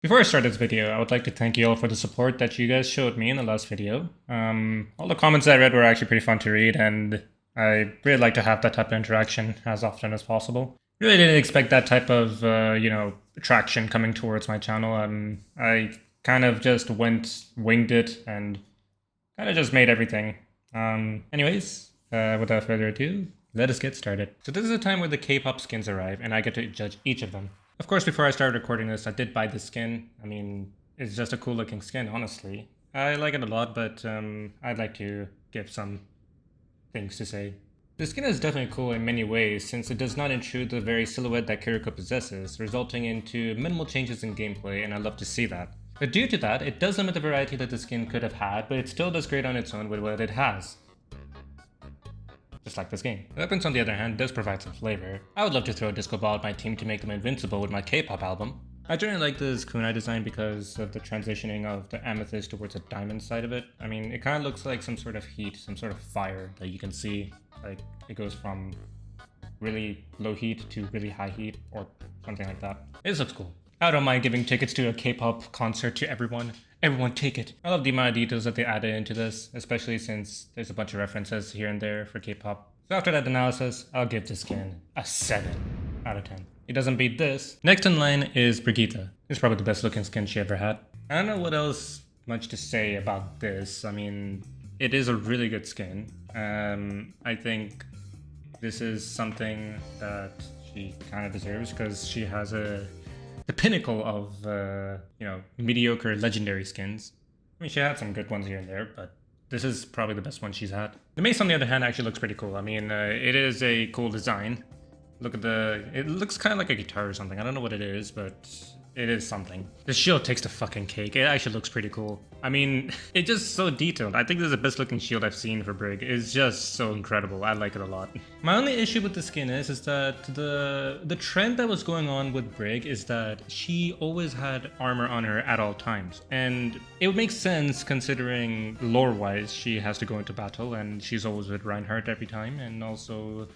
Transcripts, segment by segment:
Before I start this video, I would like to thank you all for the support that you guys showed me in the last video. All the comments I read were actually pretty fun to read, and I really like to have that type of interaction as often as possible. Really didn't expect that type of, attraction coming towards my channel, and I kind of just winged it, and kind of just made everything. Without further ado, let us get started. So this is a time where the K-pop skins arrive, and I get to judge each of them. Of course, before I started recording this, I did buy this skin. I mean, it's just a cool looking skin, honestly. I like it a lot, but I'd like to give some things to say. The skin is definitely cool in many ways, since it does not intrude the very silhouette that Kiriko possesses, resulting into minimal changes in gameplay, and I love to see that. But due to that, it does limit the variety that the skin could have had, but it still does great on its own with what it has. Just like this game. The weapons, on the other hand, does provide some flavor. I would love to throw a disco ball at my team to make them invincible with my K-pop album. I generally like this kunai design because of the transitioning of the amethyst towards a diamond side of it. I mean, it kind of looks like some sort of heat, some sort of fire that you can see. Like, it goes from really low heat to really high heat, or something like that. It looks cool. I don't mind giving tickets to a K-pop concert to everyone. Everyone take it. I love the amount of details that they added into this, especially since there's a bunch of references here and there for K-pop. So after that analysis, I'll give this skin a 7 out of 10. It doesn't beat this. Next in line is Brigitte. It's probably the best looking skin she ever had. I don't know what else much to say about this. I mean, it is a really good skin. I think this is something that she kind of deserves because she has the pinnacle of, mediocre legendary skins. I mean, she had some good ones here and there, but this is probably the best one she's had. The mace, on the other hand, actually looks pretty cool. I mean, it is a cool design. Look at it looks kind of like a guitar or something. I don't know what it is, but it is something. The shield takes the fucking cake. It actually looks pretty cool. I mean, it's just so detailed. I think this is the best looking shield I've seen for Brig. It's just so incredible. I like it a lot. My only issue with the skin is that the trend that was going on with Brig is that she always had armor on her at all times. And it would make sense considering lore-wise she has to go into battle and she's always with Reinhardt every time, and also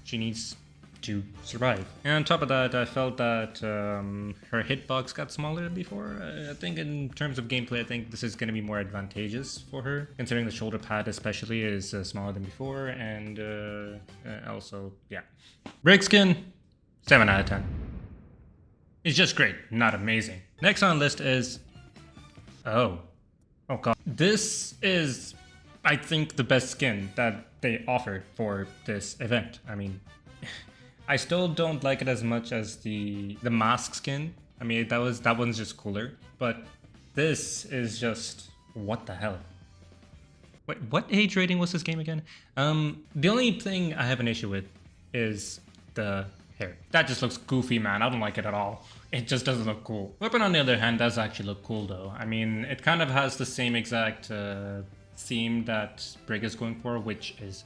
she needs to survive. And on top of that, I felt that her hitbox got smaller than before. I think in terms of gameplay, I think this is going to be more advantageous for her, considering the shoulder pad especially is smaller than before, and also, yeah. Break skin, 7 out of 10. It's just great, not amazing. Next on the list is... Oh god. This is, I think, the best skin that they offered for this event. I mean... I still don't like it as much as the mask skin. I mean, that one's just cooler. But this is just, what the hell? Wait, what age rating was this game again? The only thing I have an issue with is the hair. That just looks goofy, man. I don't like it at all. It just doesn't look cool. Weapon, on the other hand, does actually look cool, though. I mean, it kind of has the same exact theme that Brig is going for, which is...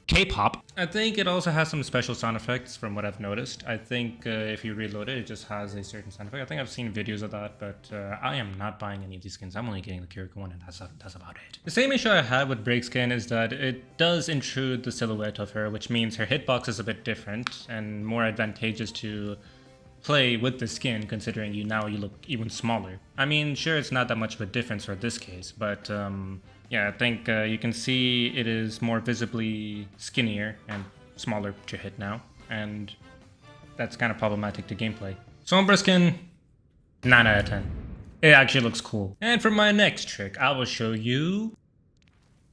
K-pop. I think it also has some special sound effects from what I've noticed. I think if you reload it, it just has a certain sound effect. I think I've seen videos of that, but I am not buying any of these skins. I'm only getting the Kiriko one, and that's about it. The same issue I had with Break skin is that it does intrude the silhouette of her, which means her hitbox is a bit different and more advantageous to play with the skin, considering you look even smaller. I mean, sure, it's not that much of a difference for this case, but yeah, I think you can see it is more visibly skinnier and smaller to hit now, and that's kind of problematic to gameplay. Sombra skin, 9 out of 10. It actually looks cool. And for my next trick, I will show you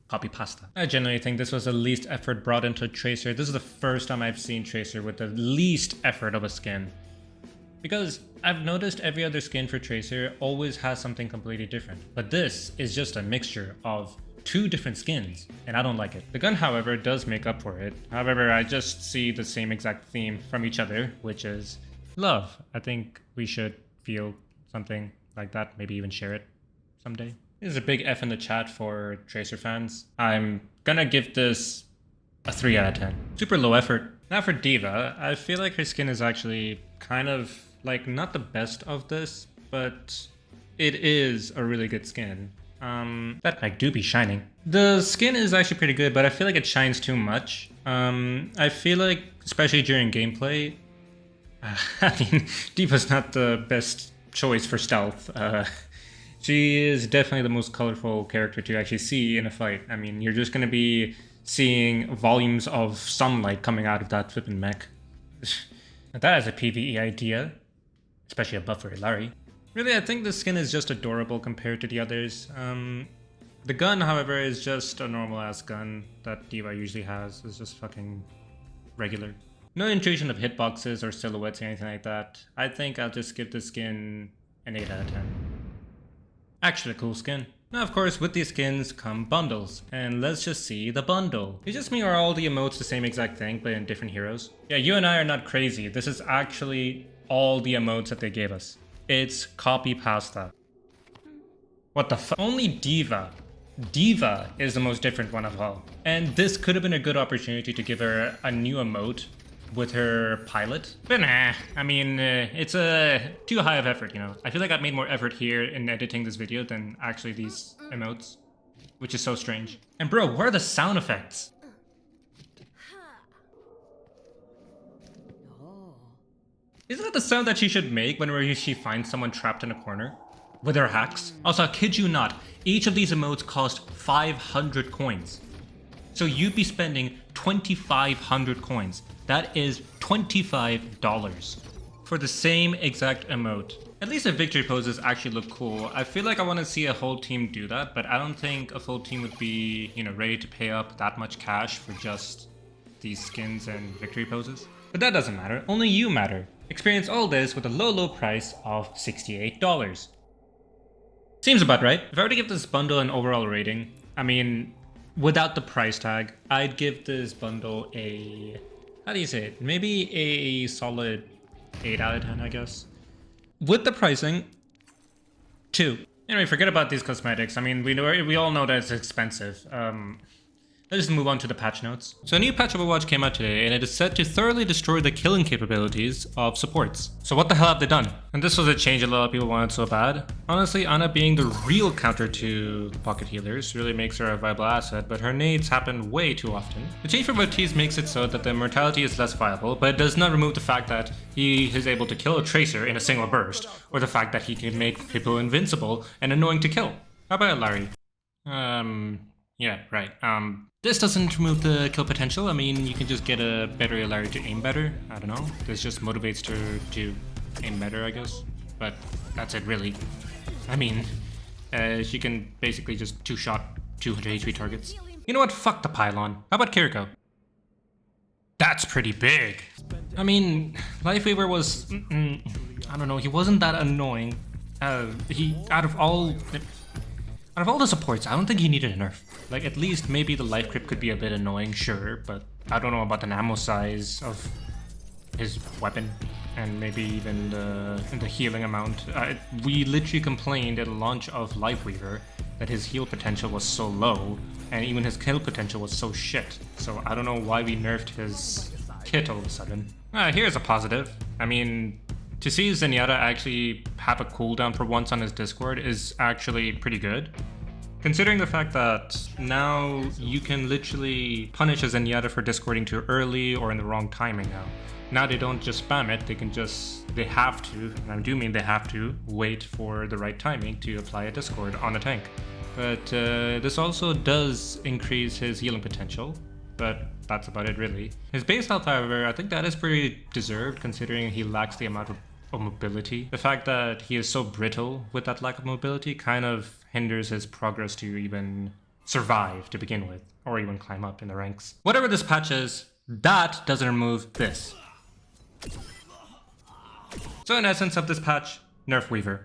copy pasta. I generally think this was the least effort brought into Tracer. This is the first time I've seen Tracer with the least effort of a skin. Because I've noticed every other skin for Tracer always has something completely different. But this is just a mixture of 2 different skins, and I don't like it. The gun, however, does make up for it. However, I just see the same exact theme from each other, which is love. I think we should feel something like that, maybe even share it someday. There's a big F in the chat for Tracer fans. I'm gonna give this a 3 out of 10. Super low effort. Now for Diva, I feel like her skin is actually kind of like not the best of this, but it is a really good skin. That like do be shining. The skin is actually pretty good, but I feel like it shines too much. I feel like, especially during gameplay, I mean, Diva's not the best choice for stealth. She is definitely the most colorful character to actually see in a fight. I mean, you're just going to be seeing volumes of sunlight coming out of that flippin' mech. That is a PvE idea, especially a buff for Hilari. Really, I think the skin is just adorable compared to the others. The gun, however, is just a normal-ass gun that D.Va usually has. It's just fucking regular. No intrusion of hitboxes or silhouettes or anything like that. I think I'll just give the skin an 8 out of 10. Actually a cool skin. Now, of course, with these skins come bundles. And let's just see the bundle. Is it just me, or are all the emotes the same exact thing, but in different heroes? Yeah, you and I are not crazy. This is actually all the emotes that they gave us. It's copy pasta. What the fuck? Only D.Va. D.Va is the most different one of all. And this could have been a good opportunity to give her a new emote with her pilot. But nah, I mean, it's too high of effort, you know. I feel like I've made more effort here in editing this video than actually these emotes, which is so strange. And bro, where are the sound effects? Isn't that the sound that she should make whenever she finds someone trapped in a corner? With her hacks? Also, I kid you not, each of these emotes cost 500 coins. So you'd be spending 2,500 coins. That is $25 for the same exact emote. At least the victory poses actually look cool. I feel like I want to see a whole team do that, but I don't think a full team would be, you know, ready to pay up that much cash for just these skins and victory poses. But that doesn't matter, only you matter. Experience all this with a low price of $68. Seems about right. If I were to give this bundle an overall rating, I mean, without the price tag, I'd give this bundle a, how do you say it? Maybe a solid 8 out of 10, I guess. With the pricing, 2. Anyway, forget about these cosmetics. I mean, we all know that it's expensive. Let's just move on to the patch notes. So a new patch of Overwatch came out today, and it is set to thoroughly destroy the killing capabilities of supports. So what the hell have they done? And this was a change a lot of people wanted so bad. Honestly, Ana being the real counter to pocket healers really makes her a viable asset, but her nades happen way too often. The change for Baptiste makes it so that the mortality is less viable, but it does not remove the fact that he is able to kill a tracer in a single burst, or the fact that he can make people invincible and annoying to kill. How about Larry? Yeah, right. This doesn't remove the kill potential. I mean, you can just get a better Hilari to aim better. I don't know. This just motivates her to aim better, I guess. But that's it, really. I mean, she can basically just two-shot 200 HP targets. You know what? Fuck the pylon. How about Kiriko? That's pretty big. I mean, Lifeweaver was... I don't know. He wasn't that annoying. Out of all the supports, I don't think he needed a nerf. Like, at least maybe the life creep could be a bit annoying, sure, but I don't know about the ammo size of his weapon, and maybe even the healing amount. We literally complained at the launch of Lifeweaver that his heal potential was so low, and even his kill potential was so shit. So I don't know why we nerfed his kit all of a sudden. Here's a positive. I mean, to see Zenyatta actually have a cooldown for once on his Discord is actually pretty good. Considering the fact that now you can literally punish a Zenyatta for discording too early or in the wrong timing now. Now they don't just spam it, they have to, and I do mean they have to, wait for the right timing to apply a discord on a tank. But this also does increase his healing potential, but that's about it really. His base health, however, I think that is pretty deserved considering he lacks the amount of mobility. The fact that he is so brittle with that lack of mobility kind of hinders his progress to even survive to begin with, or even climb up in the ranks. Whatever this patch is, that doesn't remove this. So in essence of this patch, nerf Weaver.